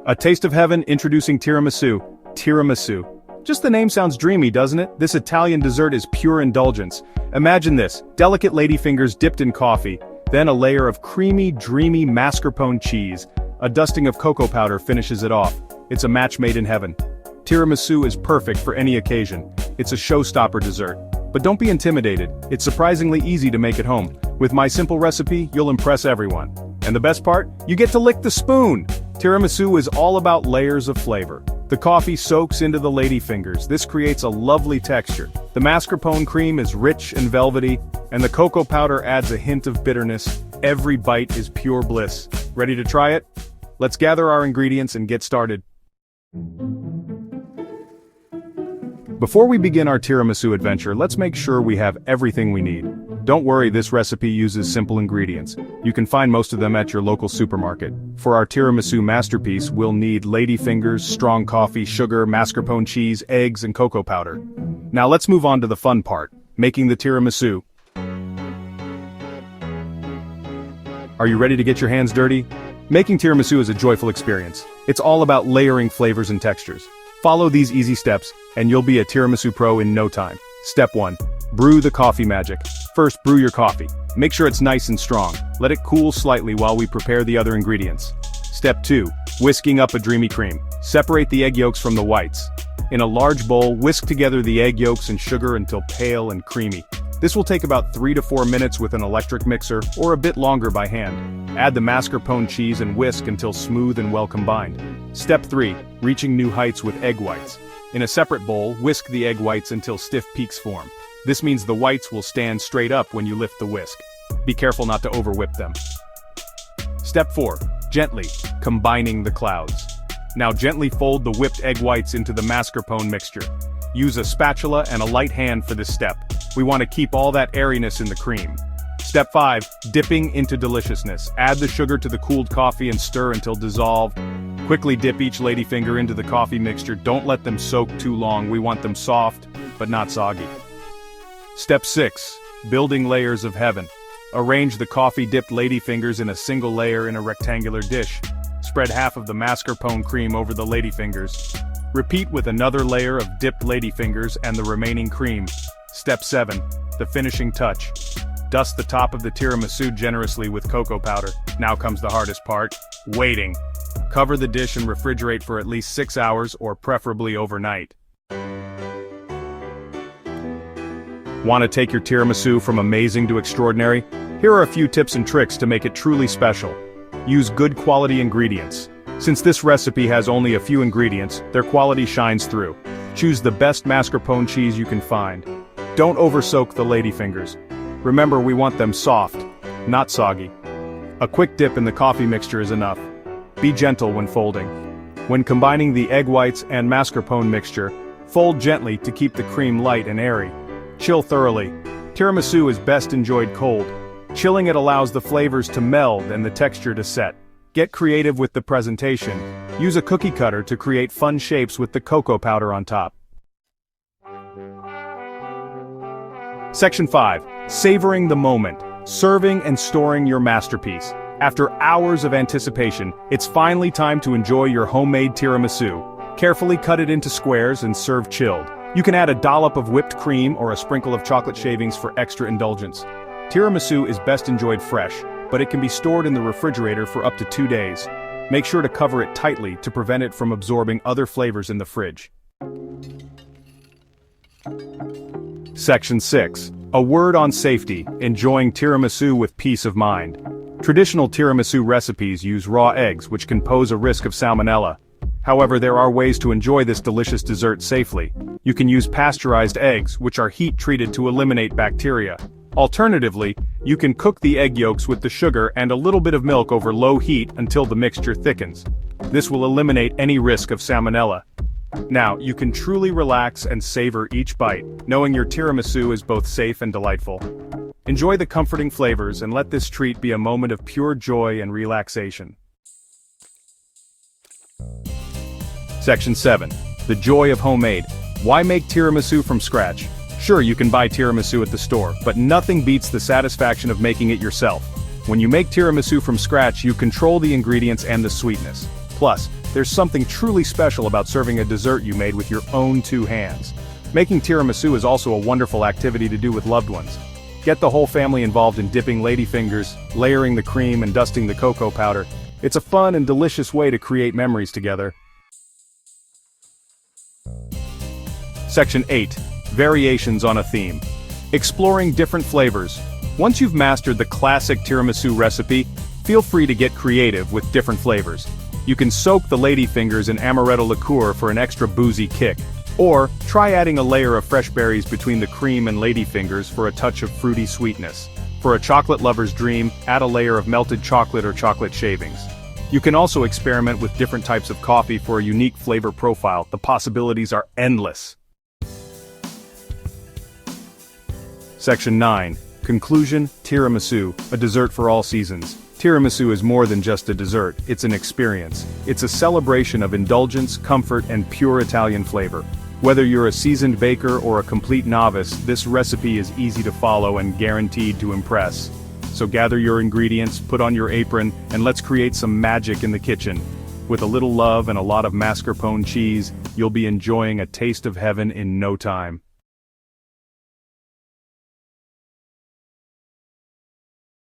A taste of heaven, introducing tiramisu. Tiramisu. Just the name sounds dreamy, doesn't it? This Italian dessert is pure indulgence. Imagine this, delicate ladyfingers dipped in coffee, then a layer of creamy, dreamy mascarpone cheese. A dusting of cocoa powder finishes it off. It's a match made in heaven. Tiramisu is perfect for any occasion. It's a showstopper dessert. But don't be intimidated, it's surprisingly easy to make at home. With my simple recipe, you'll impress everyone. And the best part? You get to lick the spoon! Tiramisu is all about layers of flavor. The coffee soaks into the ladyfingers. This creates a lovely texture. The mascarpone cream is rich and velvety, and the cocoa powder adds a hint of bitterness. Every bite is pure bliss. Ready to try it? Let's gather our ingredients and get started. Before we begin our tiramisu adventure, let's make sure we have everything we need. Don't worry, this recipe uses simple ingredients. You can find most of them at your local supermarket. For our tiramisu masterpiece, we'll need ladyfingers, strong coffee, sugar, mascarpone cheese, eggs, and cocoa powder. Now let's move on to the fun part, making the tiramisu. Are you ready to get your hands dirty? Making tiramisu is a joyful experience. It's all about layering flavors and textures. Follow these easy steps, and you'll be a tiramisu pro in no time. Step 1. Brew the coffee magic. First, brew your coffee. Make sure it's nice and strong. Let it cool slightly while we prepare the other ingredients. Step 2. Whisking up a dreamy cream. Separate the egg yolks from the whites. In a large bowl, whisk together the egg yolks and sugar until pale and creamy. This will take about 3 to 4 minutes with an electric mixer, or a bit longer by hand. Add the mascarpone cheese and whisk until smooth and well combined. Step 3. Reaching new heights with egg whites. In a separate bowl, whisk the egg whites until stiff peaks form. This means the whites will stand straight up when you lift the whisk. Be careful not to overwhip them. Step 4. Gently, combining the clouds. Now gently fold the whipped egg whites into the mascarpone mixture. Use a spatula and a light hand for this step. We want to keep all that airiness in the cream. Step 5. Dipping into deliciousness. Add the sugar to the cooled coffee and stir until dissolved. Quickly dip each ladyfinger into the coffee mixture. Don't let them soak too long. We want them soft, but not soggy. Step 6. Building layers of heaven. Arrange the coffee-dipped ladyfingers in a single layer in a rectangular dish. Spread half of the mascarpone cream over the ladyfingers. Repeat with another layer of dipped ladyfingers and the remaining cream. Step 7. The finishing touch. Dust the top of the tiramisu generously with cocoa powder. Now comes the hardest part, waiting. Cover the dish and refrigerate for at least 6 hours or preferably overnight. Want to take your tiramisu from amazing to extraordinary? Here are a few tips and tricks to make it truly special. Use good quality ingredients. Since this recipe has only a few ingredients, their quality shines through. Choose the best mascarpone cheese you can find. Don't oversoak the ladyfingers. Remember, we want them soft, not soggy. A quick dip in the coffee mixture is enough. Be gentle when folding. When combining the egg whites and mascarpone mixture, fold gently to keep the cream light and airy. Chill thoroughly. Tiramisu is best enjoyed cold. Chilling it allows the flavors to meld and the texture to set. Get creative with the presentation. Use a cookie cutter to create fun shapes with the cocoa powder on top. Section 5. Savoring the moment. Serving and storing your masterpiece. After hours of anticipation, it's finally time to enjoy your homemade tiramisu. Carefully cut it into squares and serve chilled. You can add a dollop of whipped cream or a sprinkle of chocolate shavings for extra indulgence. Tiramisu is best enjoyed fresh, but it can be stored in the refrigerator for up to 2 days. Make sure to cover it tightly to prevent it from absorbing other flavors in the fridge. Section 6. A word on safety, enjoying tiramisu with peace of mind. Traditional tiramisu recipes use raw eggs, which can pose a risk of salmonella. However, there are ways to enjoy this delicious dessert safely. You can use pasteurized eggs, which are heat-treated to eliminate bacteria. Alternatively, you can cook the egg yolks with the sugar and a little bit of milk over low heat until the mixture thickens. This will eliminate any risk of salmonella. Now, you can truly relax and savor each bite, knowing your tiramisu is both safe and delightful. Enjoy the comforting flavors and let this treat be a moment of pure joy and relaxation. Section 7. The joy of homemade. Why make tiramisu from scratch? Sure, you can buy tiramisu at the store, but nothing beats the satisfaction of making it yourself. When you make tiramisu from scratch, you control the ingredients and the sweetness. Plus, There's something truly special about serving a dessert you made with your own two hands. Making tiramisu is also a wonderful activity to do with loved ones. Get the whole family involved in dipping ladyfingers, layering the cream and dusting the cocoa powder. It's a fun and delicious way to create memories together. Section 8. Variations on a theme. Exploring different flavors. Once you've mastered the classic tiramisu recipe, feel free to get creative with different flavors. You can soak the ladyfingers in amaretto liqueur for an extra boozy kick. Or, try adding a layer of fresh berries between the cream and ladyfingers for a touch of fruity sweetness. For a chocolate lover's dream, add a layer of melted chocolate or chocolate shavings. You can also experiment with different types of coffee for a unique flavor profile. The possibilities are endless. Section 9. Conclusion, tiramisu, a dessert for all seasons. Tiramisu is more than just a dessert, it's an experience. It's a celebration of indulgence, comfort, and pure Italian flavor. Whether you're a seasoned baker or a complete novice, this recipe is easy to follow and guaranteed to impress. So gather your ingredients, put on your apron, and let's create some magic in the kitchen. With a little love and a lot of mascarpone cheese, you'll be enjoying a taste of heaven in no time.